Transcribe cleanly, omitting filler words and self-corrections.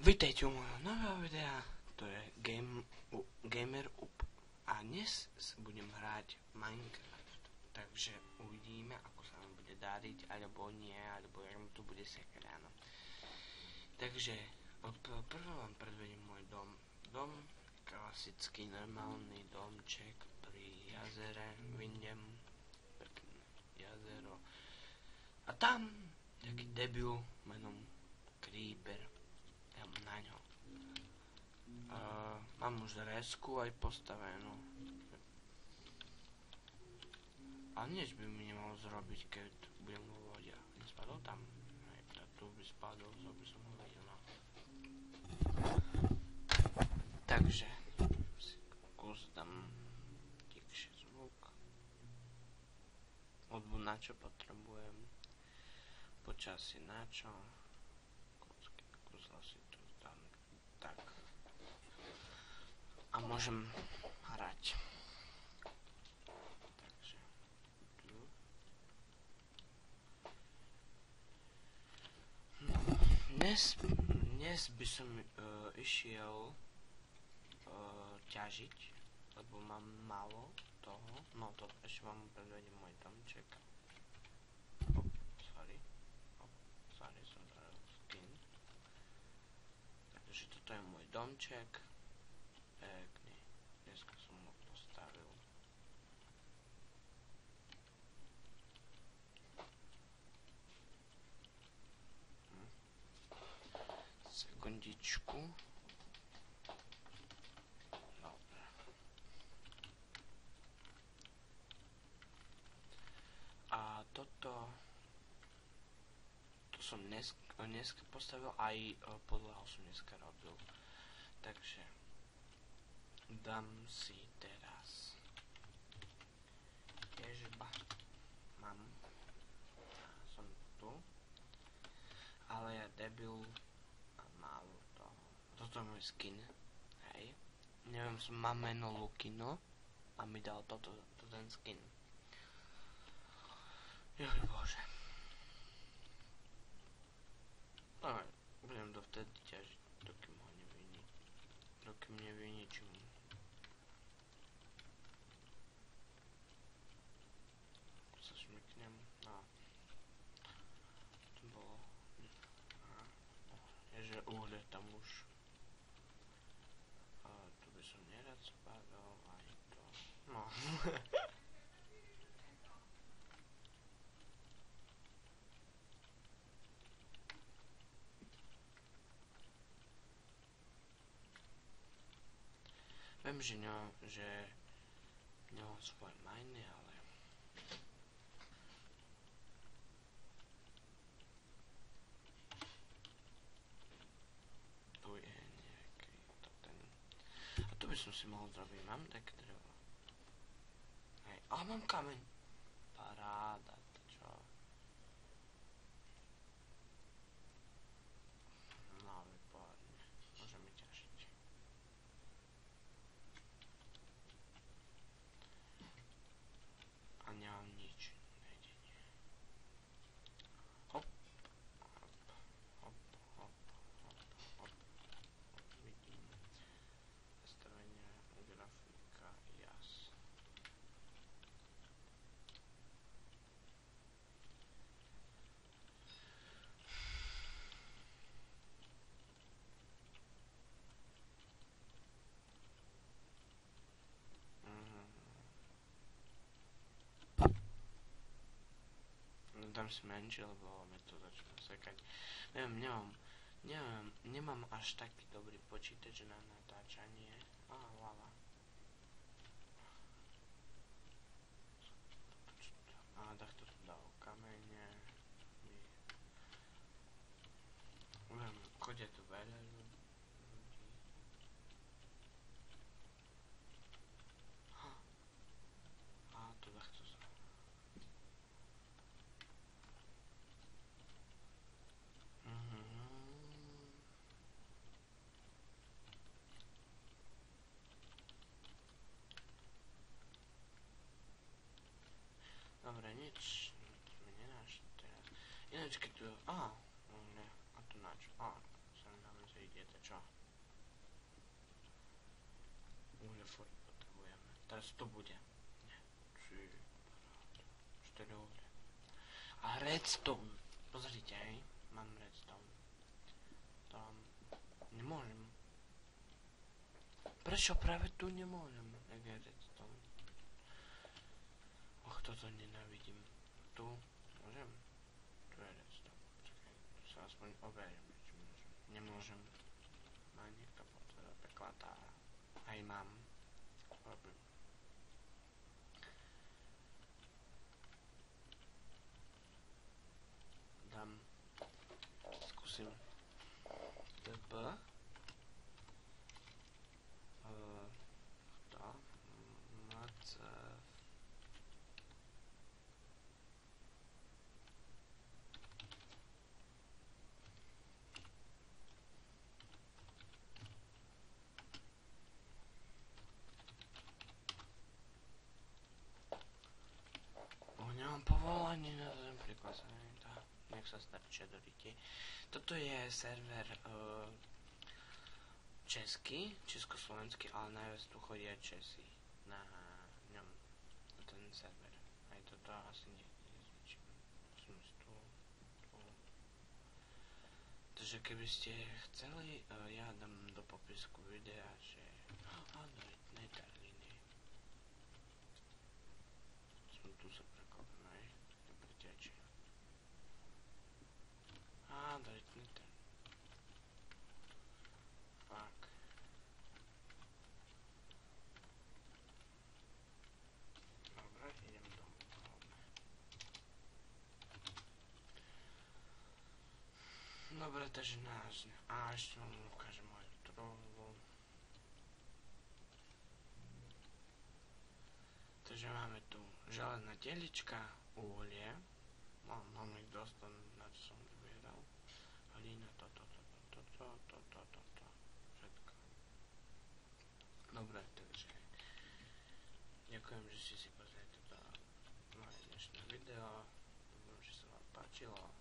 Vítajte u môjho nového videa, to je Gamer Up. A dnes budem hrať Minecraft, takže uvidíme, ako sa nám bude dariť, alebo nie, alebo jak mu to bude sekať, áno. Takže prvé vám predvediem môj dom. Dom, klasický, normálny domček pri jazere, vyjdem, pekné jazero. A tam, taký debil menom Creeper. Na ňo. Mám už resku aj postavenú. A nič by mi nemohol zrobiť, keď budem vo vode. Nespadol tam? Aj tu by spadol, to by som ho videl. No. Takže si dám tichší zvuk. Hudbu na čo potrebujem. Počasie na čo. Kúzla si tu dám tak. A môžem hrať. Takže tu. Dnes by som išiel ťažiť, lebo mám málo toho. No to ešte vám predvedem môj domček. Sorry, som dal skin. Takže toto je môj domček. Pekný. Dneska som ho postavil. Sekundičku. Dobre. A toto som dneska postavil, aj podlahu som dneska robil. Takže dám si teraz ježba. Som tu, ale ja debil a málo toho. Toto je môj skin, hej. Neviem, mám meno Lukino a mi dal ten skin. Joj bože. Ale budem dovtedy ťažiť, dokým ho nevyničím. Sa šmyknem, no. To bolo... Ježe uhlie tam už. Tu by som nerad spadol, aj to... No. Viem, že nemám svoje miny, ale... Tu je nejaký ten... A tu by som si mohol zrobiť, mám také drevo. Hej, ale mám kameň. Paráda, to čo? No, výborne. Môžeme ťažiť. A nemám nič na jedenie. Hop, vidím. Nastavenia, grafika, jas. Dám si menšie, lebo mi to začne sekať. Nemám až taký dobrý počítač na natáčanie. Lava. Takto tu dal kamene. Chodia tu veľa ľudí. Tu takto sa... Dobre, nič sme nenášli teraz. Ináč keď tu... ne, a tu nač. Sa mi dáme, že ide, čo? Uhlie furt potrebujeme. Teraz to bude. Nie. 4 uhlie. A redstone. Pozrite, hej. Mám redstone. Tam. Nemôžem. Prečo práve tu nemôžem? Jak je redstone. Och, toto nenávidím. Tu. Môžem? Tu je redstone. Čakaj, tu sa aspoň overím, či môžem. Nemôžem. Má niekto prekladá. Aj mám. Robím. Dám. Skúsim. TB. To. Mac. Nemám povolanie na ten prikázanie. Nech sa starčia do ryti. Toto je server český, československý, ale najviac tu chodia Česi na ňom, na ten server. Aj toto asi nezničím. Som si tu. Takže keby ste chceli, ja dám do popisku videa, že netarliny. Som tu sa prekopím, aj nepreteče. Dajte netar. Fuck. Dobre, idem do hlavne. Dobre, takže náš. A ešte vám ukážem moju trolu. Takže máme tu železná telička, uhlie. Mám ich dosť, na čo som vybieral. Hlína, toto. Všetko. Dobre, takže ďakujem, že ste si pozreli toto moje dnešné video. Dúfam, že sa vám páčilo.